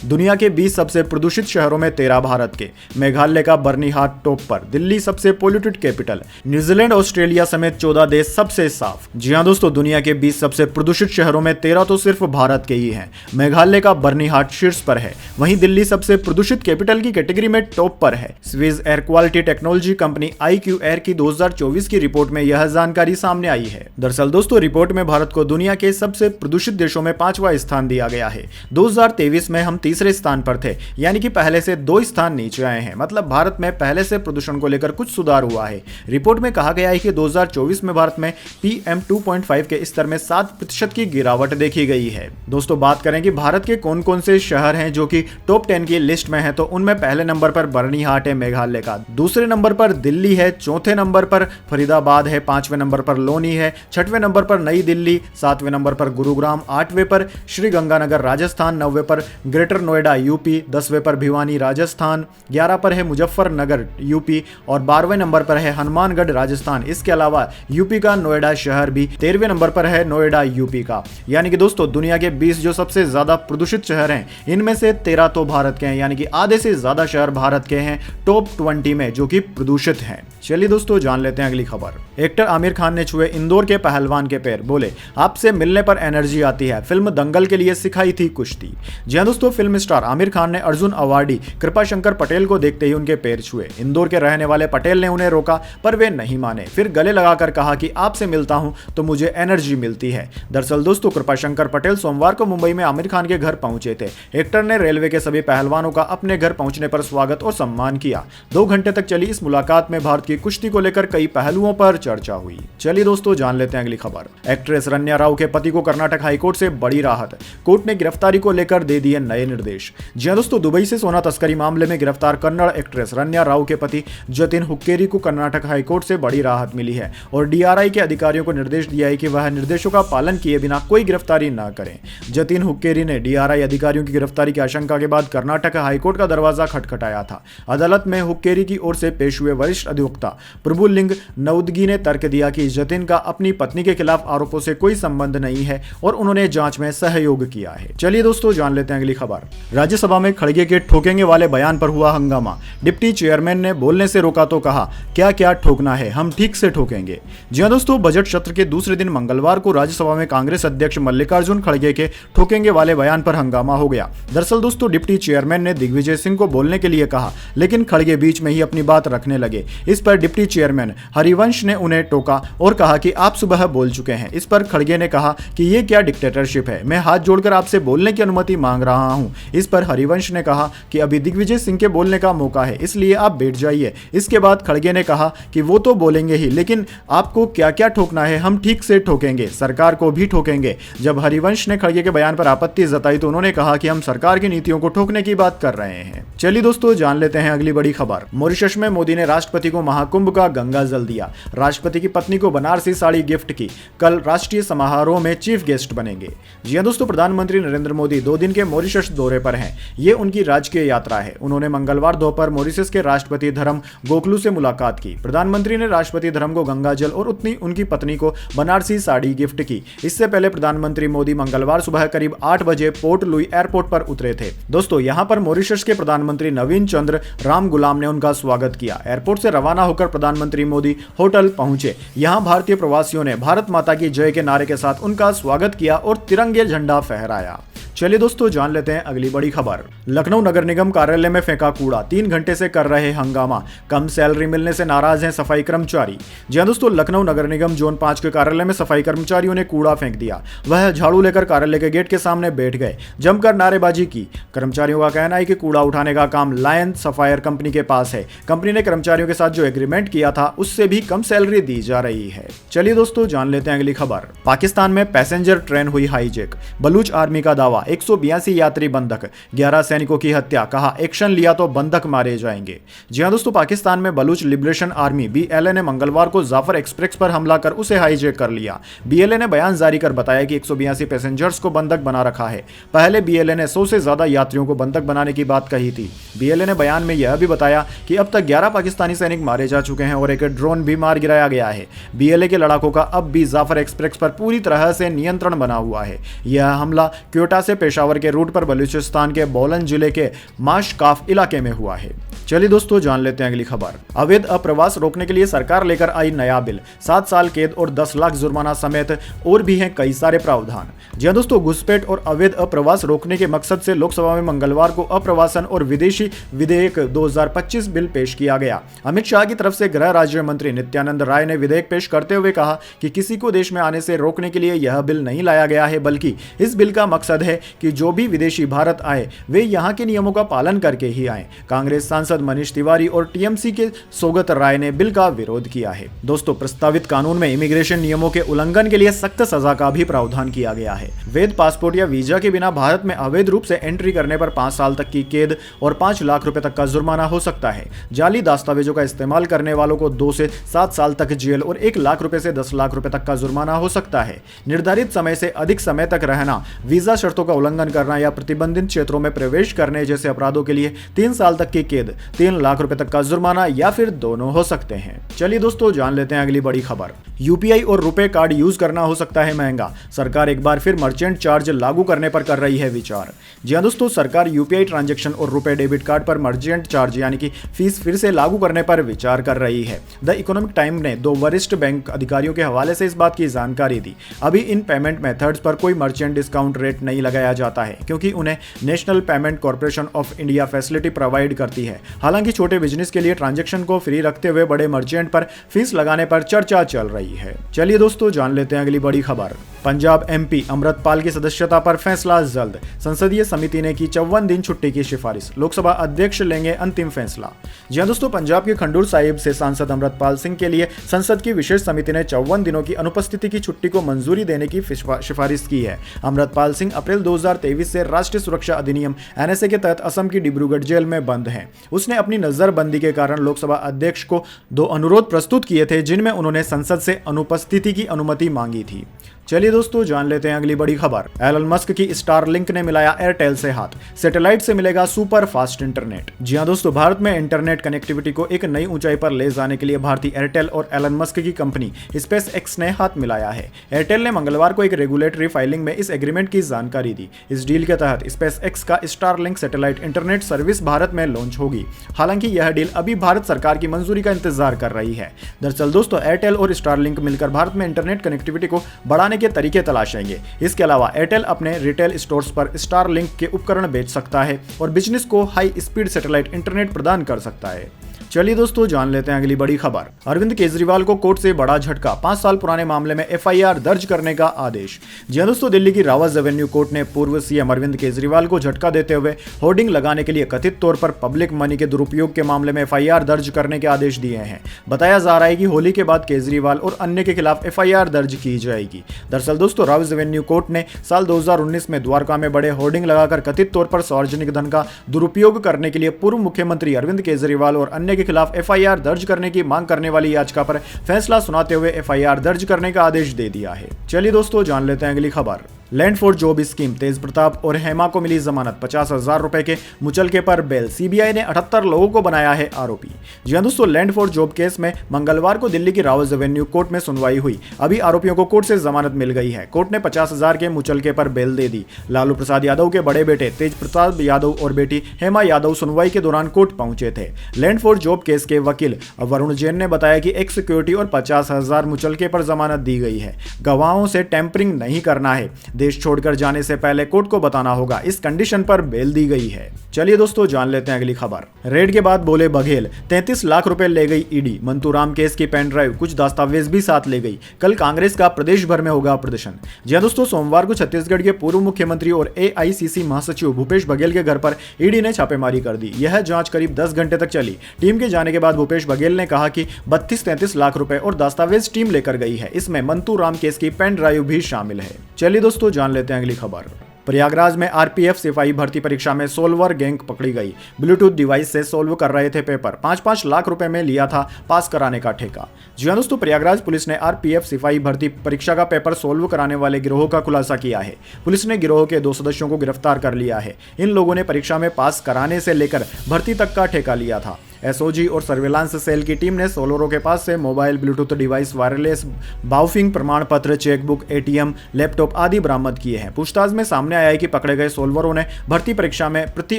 दुनिया के 20 सबसे प्रदूषित शहरों में 13 भारत के। मेघालय का बर्नीहाट टॉप पर। दिल्ली सबसे पोल्यूटेड कैपिटल। न्यूजीलैंड ऑस्ट्रेलिया समेत 14 देश सबसे साफ। जी हां दोस्तों, दुनिया के 20 सबसे प्रदूषित शहरों में 13 तो सिर्फ भारत के ही हैं। मेघालय का बर्नीहाट शीर्ष पर है। वहीं दिल्ली सबसे प्रदूषित कैपिटल की कैटेगरी में टॉप पर है। Swiss air quality technology company IQ air की 2024 की रिपोर्ट में यह जानकारी सामने आई है। दरअसल दोस्तों, रिपोर्ट में भारत को दुनिया के सबसे प्रदूषित देशों में 5वां स्थान दिया गया है। 2023 में हम तीसरे स्थान पर थे, यानी कि पहले से 2 स्थान नीचे आए हैं। मतलब भारत में पहले से प्रदूषण को लेकर कुछ सुधार हुआ है। रिपोर्ट में कहा गया है कि 2024 में भारत में PM 2.5 के स्तर में 7% की गिरावट देखी गई है। दोस्तों, बात करें कि भारत के कौन कौन से शहर हैं जो कि टॉप 10 की लिस्ट में है, तो उनमें पहले नंबर पर बर्नीहाट है मेघालय का, दूसरे नंबर पर दिल्ली है, चौथे नंबर पर फरीदाबाद है, 5वें नंबर पर लोनी है, 6वें नंबर पर नई दिल्ली, 7वें नंबर पर गुरुग्राम, 8वें पर श्रीगंगानगर राजस्थान, 9वें पर ग्रेटर नोएडा यूपी, 10वें पर भिवानी राजस्थान, 11 पर है मुजफ्फरनगर यूपी और 12वें नंबर पर है हनुमानगढ़ राजस्थान। इसके अलावा यूपी का नोएडा शहर भी 13वें नंबर पर है, नोएडा यूपी का। यानी कि दोस्तों, दुनिया के 20 जो सबसे ज्यादा प्रदूषित शहर हैं, इनमें से 13 तो भारत के हैं, यानी कि आधे से ज्यादा शहर भारत के हैं टॉप 20 में जो कि प्रदूषित हैं। चलिए दोस्तों, जान लेते हैं अगली खबर। एक्टर आमिर खान ने छुए इंदौर के पहलवान के पैर, बोले आपसे मिलने पर एनर्जी आती है, फिल्म दंगल के लिए सिखाई थी कुश्ती। जी हां दोस्तों, फिल्म स्टार आमिर खान ने अर्जुन अवार्डी कृपाशंकर पटेल को देखते ही उनके पैर छुए। इंदौर के रहने वाले पटेल ने उन्हें रोका, पर वे नहीं माने। फिर गले लगाकर कहा कि आपसे मिलता हूं तो मुझे एनर्जी मिलती है। दरअसल दोस्तों, कृपाशंकर पटेल सोमवार को मुंबई में आमिर खान के घर पहुंचे थे। एक्टर ने रेलवे के सभी पहलवानों का अपने घर पहुंचने पर स्वागत और सम्मान किया। 2 घंटे तक चली इस मुलाकात में भारत की कुश्ती को लेकर कई पहलुओं पर चर्चा हुई। चलिए दोस्तों, जान लेते हैं अगली खबर। एक्ट्रेस रन्या राव के पति को कर्नाटक हाईकोर्ट से बड़ी राहत। कोर्ट ने गिरफ्तारी को लेकर दे दिए नए निर्देश। जी हां दोस्तों, दुबई से सोना तस्करी मामले में गिरफ्तार कन्नड़ एक्ट्रेस रन्या राव के पति जतिन हुक्केरी को कर्नाटक हाईकोर्ट से बड़ी राहत मिली है और DRI के अधिकारियों को निर्देश दिया है कि वह निर्देशों का पालन किए बिना कोई गिरफ्तारी न करें। जतिन हुक्केरी ने DRI अधिकारियों की गिरफ्तारी की आशंका के बाद कर्नाटक हाईकोर्ट का दरवाजा खटखटाया था। अदालत में हुक्केरी की ओर से पेश हुए वरिष्ठ अधिवक्ता प्रभुलिंग नवदगी ने तर्क दिया कि जतिन का अपनी पत्नी के खिलाफ आरोपों से कोई संबंध नहीं है और उन्होंने जांच में सहयोग किया है। चलिए दोस्तों, जान लेते हैं अगली खबर। राज्यसभा में खड़गे के ठोकेंगे वाले बयान पर हुआ हंगामा। डिप्टी चेयरमैन ने बोलने से रोका तो कहा क्या क्या ठोकना है, हम ठीक से ठोकेंगे। जी हां दोस्तों, बजट सत्र के दूसरे दिन मंगलवार को राज्यसभा में कांग्रेस अध्यक्ष मल्लिकार्जुन खड़गे के ठोकेंगे वाले बयान पर हंगामा हो गया। दरअसल दोस्तों, डिप्टी चेयरमैन ने दिग्विजय सिंह को बोलने के लिए कहा, लेकिन खड़गे बीच में ही अपनी बात रखने लगे। इस पर डिप्टी चेयरमैन हरिवंश ने उन्हें टोका और कहा कि आप सुबह बोल चुके हैं। इस पर खड़गे ने कहा कि ये क्या डिक्टेटरशिप है, मैं हाथ जोड़कर आपसे बोलने की अनुमति मांग रहा हूं। इस पर हरिवंश ने कहा कि अभी दिग्विजय सिंह के बोलने का मौका है, इसलिए आप बैठ जाइए। इसके बाद खड़गे ने कहा कि वो तो बोलेंगे ही, लेकिन आपको क्या क्या ठोकना है हम ठीक से ठोकेंगे, सरकार को भी ठोकेंगे। जब हरिवंश ने खड़गे के बयान पर आपत्ति जताई तो उन्होंने कहा कि हम सरकार की नीतियों को ठोकने की बात कर रहे हैं। चलिए दोस्तों, जान लेते हैं अगली बड़ी खबर। मॉरिशस में मोदी ने राष्ट्रपति को महाकुंभ का गंगा जल दिया। राष्ट्रपति की पत्नी को बनारसी साड़ी गिफ्ट की। कल राष्ट्रीय समारोह में चीफ गेस्ट बनेंगे। जी हां दोस्तों, प्रधानमंत्री नरेंद्र मोदी 2 दिन के मॉरिशस दौरे पर हैं। ये उनकी राजकीय यात्रा है। उन्होंने मंगलवार दोपहर मॉरिशस के राष्ट्रपति धर्म गोखलू से मुलाकात की। प्रधानमंत्री ने राष्ट्रपति धर्म को गंगा जल और उनकी पत्नी को बनारसी साड़ी गिफ्ट की। इससे पहले प्रधानमंत्री मोदी मंगलवार सुबह करीब 8 बजे पोर्ट लुई एयरपोर्ट पर उतरे थे। दोस्तों, यहां पर मॉरिशस के प्रधानमंत्री नवीन चंद्र राम गुलाम ने उनका स्वागत किया। एयरपोर्ट से रवाना होकर प्रधानमंत्री मोदी होटल पहुंचे। यहां भारतीय प्रवासियों ने भारत माता की जय के नारे के साथ उनका स्वागत किया और तिरंगे झंडा फहराया। चलिए दोस्तों, जान लेते हैं अगली बड़ी खबर। लखनऊ नगर निगम कार्यालय में फेंका कूड़ा, 3 घंटे से कर रहे हंगामा। कम सैलरी मिलने से नाराज हैं सफाई कर्मचारी। जी हां दोस्तों, लखनऊ नगर निगम जोन 5 के कार्यालय में सफाई कर्मचारियों ने कूड़ा फेंक दिया। वह झाड़ू लेकर कार्यालय के गेट के सामने बैठ गए, जमकर नारेबाजी की। कर्मचारियों का कहना है कि कूड़ा उठाने का काम लायन सफायर कंपनी के पास है। कंपनी ने कर्मचारियों के साथ जो एग्रीमेंट किया था उससे भी कम सैलरी दी जा रही है। चलिए दोस्तों, जान लेते हैं अगली खबर। पाकिस्तान में पैसेंजर ट्रेन हुई हाईजैक। बलूच आर्मी का दावा, 182 यात्री बंधक, 11 सैनिकों की हत्या, कहा एक्शन लिया तो बंधक मारे जाएंगे। जी हां दोस्तों, पाकिस्तान में बलूच लिबरेशन आर्मी BLA ने मंगलवार को जाफर एक्सप्रेस पर हमला कर उसे हाईजैक कर लिया। BLA ने बयान जारी कर बताया कि 182 पैसेंजर्स को बंधक बना रखा है। पहले BLA ने 100 से ज्यादा यात्रियों को बंधक बनाने की बात कही थी। बीएलए ने बयान में यह भी बताया कि अब तक 11 पाकिस्तानी सैनिक मारे जा चुके हैं और एक ड्रोन भी मार गिराया गया है। बीएलए के लड़ाकों का अब भी जाफर एक्सप्रेस पर पूरी तरह से नियंत्रण बना हुआ है। यह हमला क्वेटा से पेशावर के रूट पर बलूचिस्तान के बोलन जिले के माशकाफ इलाके में हुआ है। चलिए दोस्तों जान लेते हैं अगली खबर। अवैध अप्रवास रोकने के लिए सरकार लेकर आई नया बिल, 7 साल कैद और 10 लाख जुर्माना समेत और भी हैं कई सारे प्रावधान। जी दोस्तों, घुसपैठ और अवैध अप्रवास रोकने के मकसद से लोकसभा में मंगलवार को अप्रवासन और विदेशी विधेयक 2025 बिल पेश किया गया। अमित शाह की तरफ से गृह राज्य मंत्री नित्यानंद राय ने विधेयक पेश करते हुए कहा कि किसी को देश में आने से रोकने के लिए यह बिल नहीं लाया गया है, बल्कि इस बिल का मकसद है कि जो भी विदेशी भारत आए वे यहाँ के नियमों का पालन करके ही आए। कांग्रेस सांसद मनीष तिवारी और टीएमसी के सौगत राय ने बिल का विरोध किया है। दोस्तों, प्रस्तावित कानून में इमिग्रेशन नियमों के उल्लंघन के लिए सख्त सजा का भी प्रावधान किया गया है। वैध पासपोर्ट या वीजा के बिना भारत में अवैध रूप से एंट्री करने पर 5 साल तक की कैद और 5 लाख रुपए तक का जुर्माना हो सकता है। जाली दस्तावेजों का इस्तेमाल करने वालों को 2 से 7 साल तक जेल और 1 लाख रुपए से 10 लाख रुपए तक का जुर्माना हो सकता है। निर्धारित समय से अधिक समय तक रहना, वीजा शर्तों का उल्लंघन करना या प्रतिबंधित क्षेत्रों में प्रवेश करने जैसे अपराधों के लिए 3 साल तक की कैद, 3 लाख रुपए तक का जुर्माना या फिर दोनों हो सकते हैं। चलिए दोस्तों जान लेते हैं अगली बड़ी खबर। यूपीआई और रुपए कार्ड यूज करना हो सकता है महंगा, सरकार एक बार फिर मर्चेंट चार्ज लागू करने पर कर रही है विचार। जी हां दोस्तों, सरकार यूपीआई ट्रांजैक्शन और रुपए डेबिट कार्ड पर मर्चेंट चार्ज यानी कि फीस फिर से लागू करने पर विचार कर रही है। द इकोनॉमिक टाइम ने 2 वरिष्ठ बैंक अधिकारियों के हवाले से इस बात की जानकारी दी। अभी इन पेमेंट मेथड्स पर कोई मर्चेंट डिस्काउंट रेट नहीं लगाया जाता है, क्योंकि उन्हें national payment corporation of India facility provide करती है। हालांकि छोटे बिजनेस के लिए ट्रांजैक्शन को फ्री रखते हुए बड़े मर्चेंट पर फीस लगाने पर चर्चा चल रही है। चलिए दोस्तों जान लेते हैं अगली बड़ी खबर। पंजाब एमपी अमृतपाल की सदस्यता पर फैसला जल्द, संसदीय समिति ने की 54 दिन छुट्टी की सिफारिश, लोकसभा अध्यक्ष लेंगे अंतिम फैसला। जी हां दोस्तों, पंजाब के खंडूर साहिब से सांसद अमृतपाल सिंह के लिए संसद की विशेष समिति ने 54 दिनों की अनुपस्थिति की छुट्टी को मंजूरी देने की सिफारिश की है। अमृतपाल सिंह अप्रैल 2023 से राष्ट्रीय सुरक्षा अधिनियम एनएसए के तहत असम की डिब्रूगढ़ जेल में बंद हैं। उसने अपनी नजरबंदी के कारण लोकसभा अध्यक्ष को 2 अनुरोध प्रस्तुत किए थे, जिनमें उन्होंने संसद से अनुपस्थिति की अनुमति मांगी थी। चलिए दोस्तों जान लेते हैं अगली बड़ी खबर। एलन मस्क की स्टारलिंक ने मिलाया एयरटेल से हाथ, सैटेलाइट से मिलेगा सुपर फास्ट इंटरनेट। जी हां दोस्तों, भारत में इंटरनेट कनेक्टिविटी को एक नई ऊंचाई पर ले जाने के लिए भारतीय एयरटेल और एलन मस्क की कंपनी स्पेस एक्स ने हाथ मिलाया है। एयरटेल ने मंगलवार को एक रेगुलेटरी फाइलिंग में इस एग्रीमेंट की जानकारी दी। इस डील के तहत स्पेस एक्स का Starlink satellite internet service Bharat में लॉन्च होगी। हालांकि यह डील अभी भारत सरकार की मंजूरी का इंतजार कर रही है। दरअसल दोस्तों, एयरटेल और स्टारलिंक मिलकर भारत में इंटरनेट कनेक्टिविटी को बढ़ाने के तरीके तलाशेंगे। इसके अलावा एयरटेल अपने रिटेल स्टोर्स पर स्टारलिंक के उपकरण बेच सकता है और बिजनेस को हाई स्पीड सैटेलाइट इंटरनेट प्रदान कर सकता है। चलिए दोस्तों जान लेते हैं अगली बड़ी खबर। अरविंद केजरीवाल को कोर्ट से बड़ा झटका, 5 साल पुराने मामले में एफआईआर दर्ज करने का आदेश। जी हां दोस्तों, दिल्ली की रावत एवेन्यू कोर्ट ने पूर्व सीएम अरविंद केजरीवाल को झटका देते हुए होर्डिंग लगाने के लिए कथित तौर पर पब्लिक मनी के दुरुपयोग के मामले में एफआईआर दर्ज करने के आदेश दिए हैं। बताया जा रहा है कि होली के बाद केजरीवाल और अन्य के खिलाफ एफआईआर दर्ज की जाएगी। दरअसल दोस्तों, रावत एवेन्यू कोर्ट ने साल 2019 में द्वारका में बड़े होर्डिंग लगाकर कथित तौर पर सार्वजनिक धन का दुरुपयोग करने के लिए पूर्व मुख्यमंत्री अरविंद केजरीवाल और अन्य के खिलाफ एफआईआर दर्ज करने की मांग करने वाली याचिका पर फैसला सुनाते हुए एफआईआर दर्ज करने का आदेश दे दिया है। चलिए दोस्तों जान लेते हैं अगली खबर। लैंड फॉर जॉब स्कीम, तेज प्रताप और हेमा को मिली जमानत, 50,000 रुपए के मुचलके पर बेल। सीबीआई ने 78 लोगों को बनाया है आरोपी। जी हां दोस्तों, लैंड फॉर जॉब केस में मंगलवार को दिल्ली की रावत एवेन्यू कोर्ट में सुनवाई हुई। अभी आरोपियों को कोर्ट से जमानत मिल गई है। कोर्ट ने 50,000 के मुचलके पर बेल दे दी। लालू प्रसाद यादव के बड़े बेटे तेज प्रताप यादव और बेटी हेमा यादव सुनवाई के दौरान कोर्ट पहुंचे थे। लैंड फॉर जॉब केस के वकील वरुण जैन ने बताया कि एक सिक्योरिटी और 50,000 मुचलके पर जमानत दी गई है। गवाहों से टेम्परिंग नहीं करना है, देश छोड़कर जाने से पहले कोर्ट को बताना होगा, इस कंडीशन पर बेल दी गई है। चलिए दोस्तों जान लेते हैं अगली खबर। रेड के बाद बोले बघेल, 33 लाख रुपए ले गई ईडी। मंतूराम केस की पेन ड्राइव, कुछ दस्तावेज भी साथ ले गई। कल कांग्रेस का प्रदेश भर में होगा प्रदर्शन। जी हां दोस्तों, सोमवार को छत्तीसगढ़ के पूर्व मुख्यमंत्री और एआईसीसी महासचिव भूपेश बघेल के घर पर ईडी ने छापेमारी कर दी। यह जांच करीब 10 घंटे तक चली। टीम के जाने के बाद भूपेश बघेल ने कहा कि 32-33 लाख रुपए और दस्तावेज टीम लेकर गई है। इसमें मंतूराम केस की पेन ड्राइव भी शामिल है। चलिए दोस्तों जान लेते हैं अगली खबर। प्रयागराज में आरपीएफ सिपाही भर्ती परीक्षा में सोल्वर गैंग पकड़ी गई। ब्लूटूथ डिवाइस से सोल्व कर रहे थे पेपर। 5-5 लाख रुपए में लिया था पास कराने का ठेका। जी हां दोस्तों, प्रयागराज पुलिस ने आरपीएफ सिपाही भर्ती परीक्षा का पेपर सोल्व कराने वाले गिरोह का खुलासा किया है। पुलिस ने गिरोह के 2 सदस्यों को गिरफ्तार कर लिया है। इन लोगों ने परीक्षा में पास कराने से लेकर भर्ती तक का ठेका लिया था। एसओजी और सर्विलांस सेल की टीम ने सोल्वरों के पास से मोबाइल, ब्लूटूथ डिवाइस, वायरलेस बाउफिंग प्रमाण पत्र, चेकबुक, एटीएम, लैपटॉप आदि बरामद किए हैं। पूछताछ में सामने आया है कि पकड़े गए सोल्वरों ने भर्ती परीक्षा में प्रति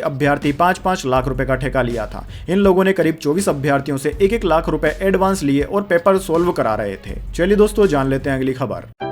अभ्यर्थी 5-5 लाख रुपए का ठेका लिया था। इन लोगों ने करीब 24 अभ्यर्थियों से 1-1 लाख रुपए एडवांस लिए और पेपर सोल्व करा रहे थे। चलिए दोस्तों, जान लेते हैं अगली खबर।